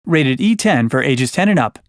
Rated E10 for ages 10 and up.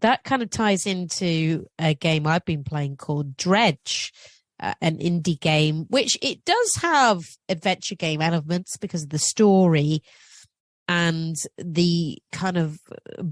That kind of ties into a game I've been playing called Dredge, an indie game, which it does have adventure game elements because of the story and the kind of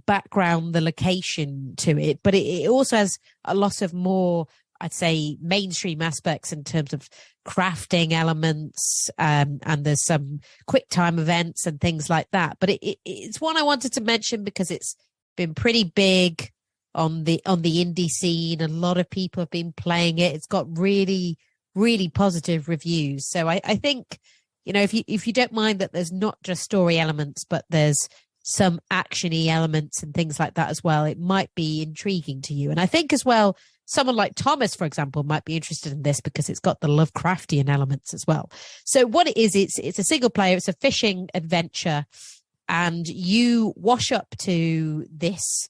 background, the location to it. But it also has a lot of more, I'd say, mainstream aspects in terms of crafting elements, and there's some quick time events and things like that. But it's one I wanted to mention because it's been pretty big on the indie scene. A lot of people have been playing it. It's got really, really positive reviews. So I think, you know, if you don't mind that there's not just story elements, but there's some actiony elements and things like that as well, it might be intriguing to you. And I think as well, someone like Thomas, for example, might be interested in this because it's got the Lovecraftian elements as well. So what it is, it's a single player, it's a fishing adventure, and you wash up to this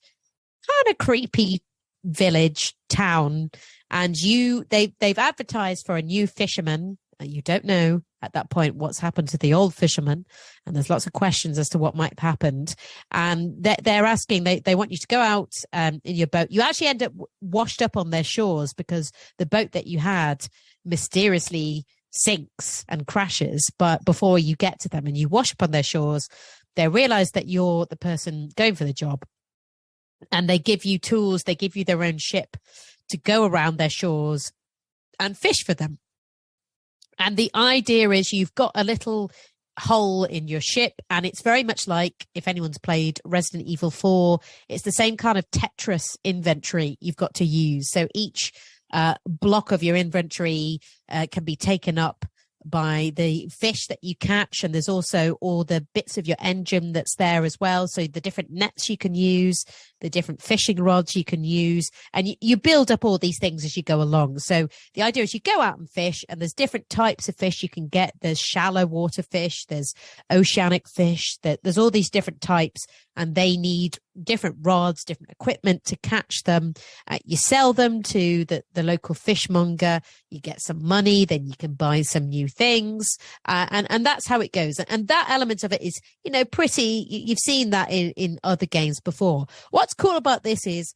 kind of creepy village town, and they've advertised for a new fisherman. You don't know at that point what's happened to the old fisherman, and there's lots of questions as to what might have happened. And they're asking, they want you to go out in your boat. You actually end up washed up on their shores because the boat that you had mysteriously sinks and crashes. But before you get to them and you wash up on their shores, they realize that you're the person going for the job, and they give you tools. They give you their own ship to go around their shores and fish for them. And the idea is you've got a little hole in your ship, and it's very much like, if anyone's played Resident Evil 4, it's the same kind of Tetris inventory you've got to use. So each block of your inventory can be taken up by the fish that you catch, and there's also all the bits of your engine that's there as well. So the different nets you can use, the different fishing rods you can use, and you build up all these things as you go along. So the idea is you go out and fish, and there's different types of fish you can get. There's shallow water fish, there's oceanic fish, there's all these different types, and they need different rods, different equipment to catch them. You sell them to the local fishmonger, you get some money, then you can buy some new things, and that's how it goes. And that element of it is, you know, pretty, you've seen that in other games before. What's cool about this is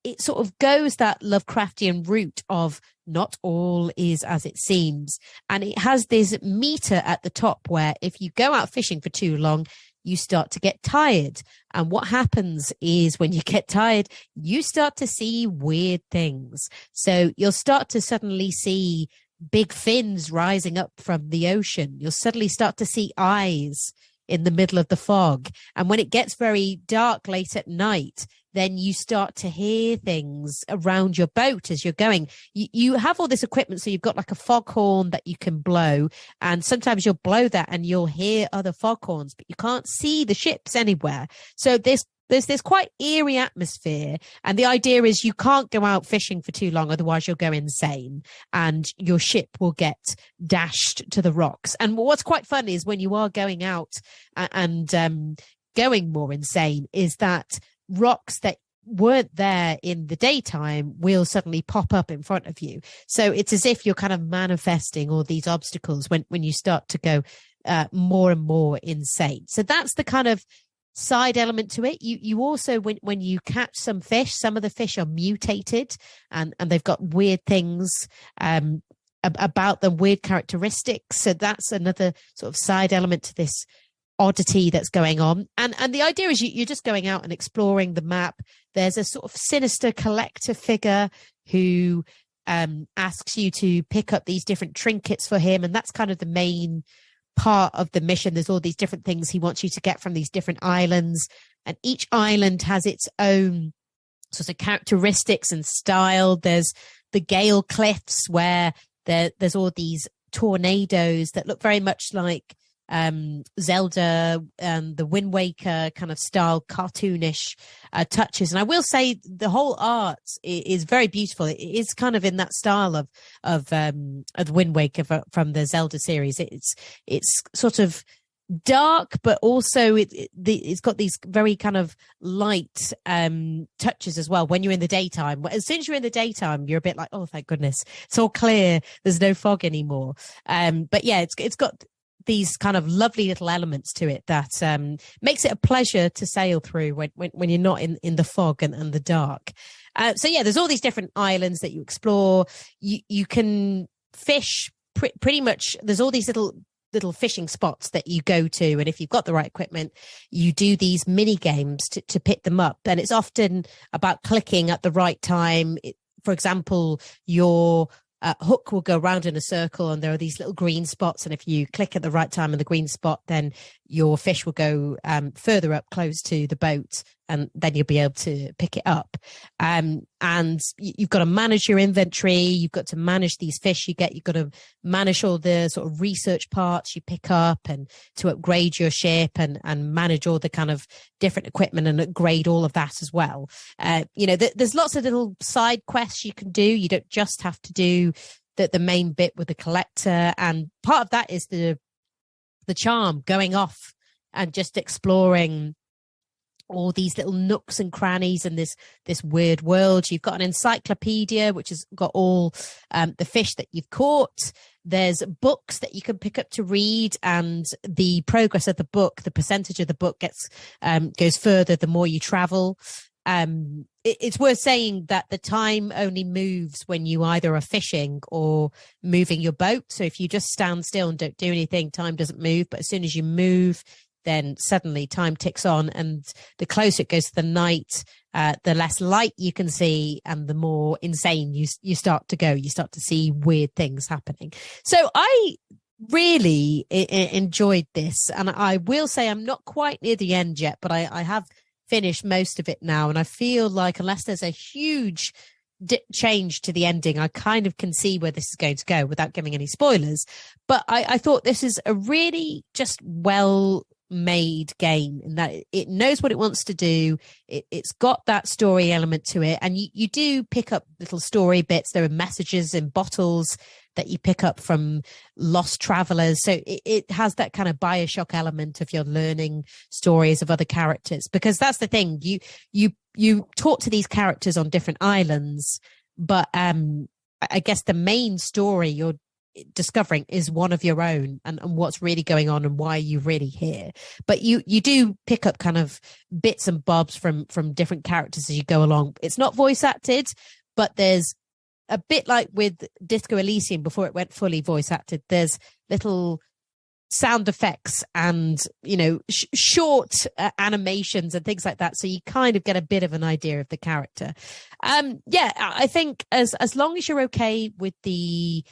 it sort of goes that Lovecraftian route of not all is as it seems. And it has this meter at the top where if you go out fishing for too long, you start to get tired. And what happens is when you get tired, you start to see weird things. So you'll start to suddenly see big fins rising up from the ocean. You'll suddenly start to see eyes in the middle of the fog. And when it gets very dark late at night, then you start to hear things around your boat as you're going. You have all this equipment, so you've got like a foghorn that you can blow, and sometimes you'll blow that and you'll hear other foghorns, but you can't see the ships anywhere. So there's this quite eerie atmosphere, and the idea is you can't go out fishing for too long, otherwise you'll go insane and your ship will get dashed to the rocks. And what's quite funny is when you are going out and going more insane, is that rocks that weren't there in the daytime will suddenly pop up in front of you. So it's as if you're kind of manifesting all these obstacles when you start to go more and more insane. So that's the kind of side element to it. You also, when you catch some fish, some of the fish are mutated and they've got weird things about them, weird characteristics. So that's another sort of side element to this oddity that's going on. And the idea is you're just going out and exploring the map. There's a sort of sinister collector figure who asks you to pick up these different trinkets for him, and that's kind of the main part of the mission. There's all these different things he wants you to get from these different islands, and each island has its own sort of characteristics and style. There's the Gale Cliffs, where there's all these tornadoes that look very much like Zelda and the Wind Waker kind of style, cartoonish touches. And I will say the whole art is very beautiful. It is kind of in that style of Wind Waker from the Zelda series. It's sort of dark, but also it's got these very kind of light touches as well when you're in the daytime. As soon as you're in the daytime, you're a bit like, oh, thank goodness, it's all clear, there's no fog anymore. But yeah, it's got these kind of lovely little elements to it that makes it a pleasure to sail through when you're not in the fog and the dark. So yeah, there's all these different islands that you explore. You can fish pretty much. There's all these little fishing spots that you go to, and if you've got the right equipment, you do these mini games to pick them up. And it's often about clicking at the right time. For example, your hook will go around in a circle and there are these little green spots, and if you click at the right time in the green spot, then your fish will go further up close to the boat, and then you'll be able to pick it up. And you've got to manage your inventory, you've got to manage these fish you get, you've got to manage all the sort of research parts you pick up and to upgrade your ship and manage all the kind of different equipment and upgrade all of that as well. There's lots of little side quests you can do. You don't just have to do the main bit with the collector, and part of that is the charm, going off and just exploring all these little nooks and crannies in this weird world. You've got an encyclopedia which has got all the fish that you've caught. There's books that you can pick up to read, and the progress of the book, the percentage of the book goes further the more you travel. It's worth saying that the time only moves when you either are fishing or moving your boat. So if you just stand still and don't do anything, time doesn't move. But as soon as you move, then suddenly time ticks on, and the closer it goes to the night, the less light you can see and the more insane you start to go. You start to see weird things happening. So I really enjoyed this, and I will say I'm not quite near the end yet, but I have finished most of it now, and I feel like unless there's a huge change to the ending, I kind of can see where this is going to go without giving any spoilers. But I thought this is a really just well made game in that it knows what it wants to do. It's got that story element to it, and you do pick up little story bits. There are messages in bottles that you pick up from lost travelers, so it has that kind of BioShock element of you're learning stories of other characters, because that's the thing, you talk to these characters on different islands, but I guess the main story you're discovering is one of your own, and what's really going on and why you're really here. But you do pick up kind of bits and bobs from different characters as you go along. It's not voice acted, but there's a bit like with Disco Elysium before it went fully voice acted. There's little sound effects and short animations and things like that, so you kind of get a bit of an idea of the character. I think as long as you're okay with the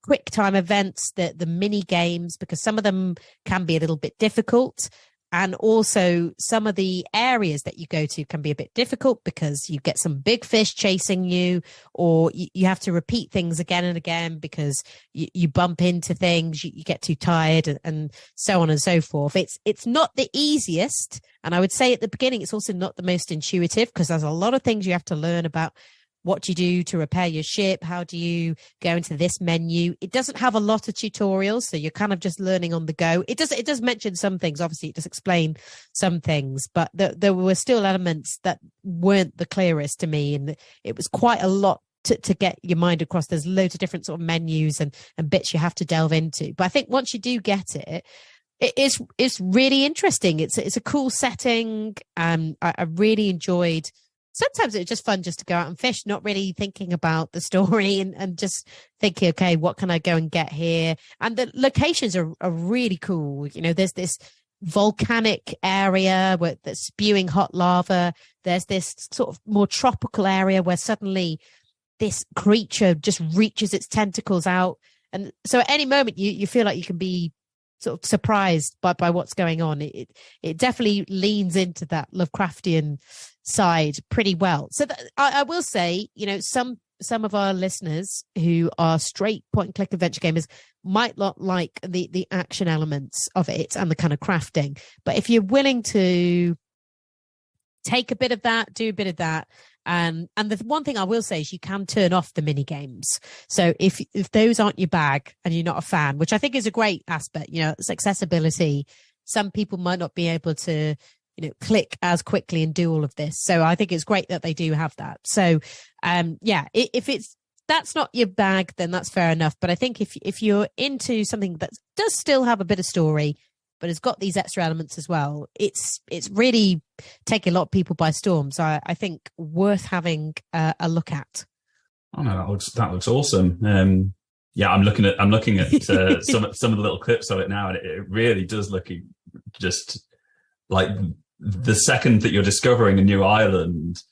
quick time events, the mini games, because some of them can be a little bit difficult, And also some of the areas that you go to can be a bit difficult because you get some big fish chasing you, or you have to repeat things again and again because you bump into things, you get too tired, and so on and so forth. It's not the easiest. And I would say at the beginning, it's also not the most intuitive because there's a lot of things you have to learn about what do you do to repair your ship? How do you go into this menu? It doesn't have a lot of tutorials, so you're kind of just learning on the go. It does mention some things. Obviously, it does explain some things, but there were still elements that weren't the clearest to me, and it was quite a lot to get your mind across. There's loads of different sort of menus and bits you have to delve into. But I think once you do get it, it's really interesting. It's a cool setting. I really enjoyed. Sometimes it's just fun just to go out and fish, not really thinking about the story and just thinking, okay, what can I go and get here? And the locations are really cool. You know, there's this volcanic area that's spewing hot lava. There's this sort of more tropical area where suddenly this creature just reaches its tentacles out. And so at any moment you feel like you can be sort of surprised by what's going on. It definitely leans into that Lovecraftian side pretty well. So I will say, you know, some of our listeners who are straight point and click adventure gamers might not like the action elements of it and the kind of crafting. But if you're willing to take a bit of that, do a bit of that. And the one thing I will say is you can turn off the mini games. So if those aren't your bag and you're not a fan, which I think is a great aspect, you know, it's accessibility. Some people might not be able to, you know, click as quickly and do all of this. So I think it's great that they do have that. So yeah, if that's not your bag, then that's fair enough. But I think if you're into something that does still have a bit of story, but it's got these extra elements as well, it's really taking a lot of people by storm. So I think worth having a look at. Oh no, that looks awesome. Yeah, I'm looking at some of the little clips of it now, and it really does look just like the second that you're discovering a new island.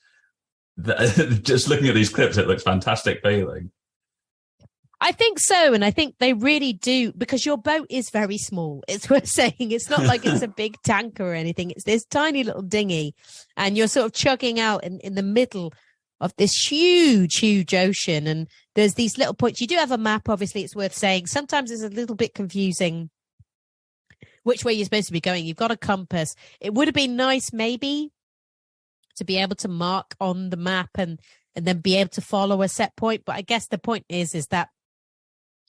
Just looking at these clips, it looks fantastic feeling. I think so. And I think they really do, because your boat is very small. It's worth saying. It's not like it's a big tanker or anything. It's this tiny little dinghy, and you're sort of chugging out in the middle of this huge ocean. And there's these little points. You do have a map, obviously, it's worth saying. Sometimes it's a little bit confusing which way you're supposed to be going. You've got a compass. It would have been nice maybe to be able to mark on the map and then be able to follow a set point. But I guess the point is that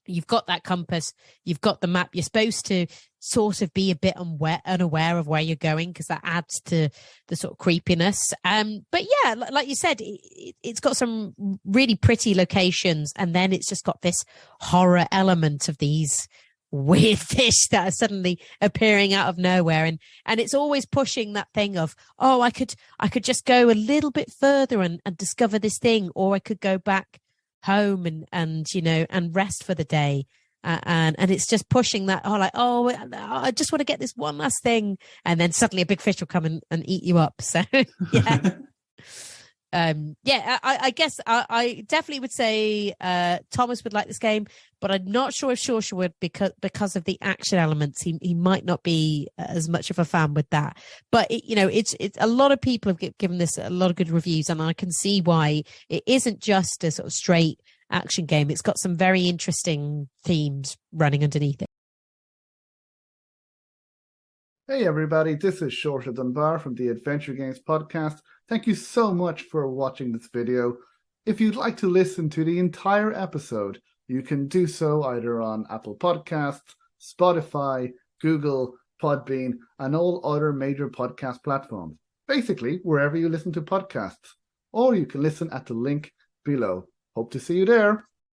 you've got that compass, you've got the map. You're supposed to sort of be a bit unaware of where you're going, because that adds to the sort of creepiness. But yeah, like you said, it's got some really pretty locations, and then it's just got this horror element of these weird fish that are suddenly appearing out of nowhere, and it's always pushing that thing of, oh, I could just go a little bit further and discover this thing, or I could go back home and you know, and rest for the day, and it's just pushing that, I just want to get this one last thing, and then suddenly a big fish will come and eat you up. So yeah. I guess I definitely would say Thomas would like this game, but I'm not sure if Shorsha would, because of the action elements. He might not be as much of a fan with that. But it's a lot of people have given this a lot of good reviews, and I can see why. It isn't just a sort of straight action game. It's got some very interesting themes running underneath it. Hey everybody, this is Shorsha Dunbar from the Adventure Games Podcast. Thank you so much for watching this video. If you'd like to listen to the entire episode, you can do so either on Apple Podcasts, Spotify, Google, Podbean, and all other major podcast platforms. Basically, wherever you listen to podcasts. Or you can listen at the link below. Hope to see you there.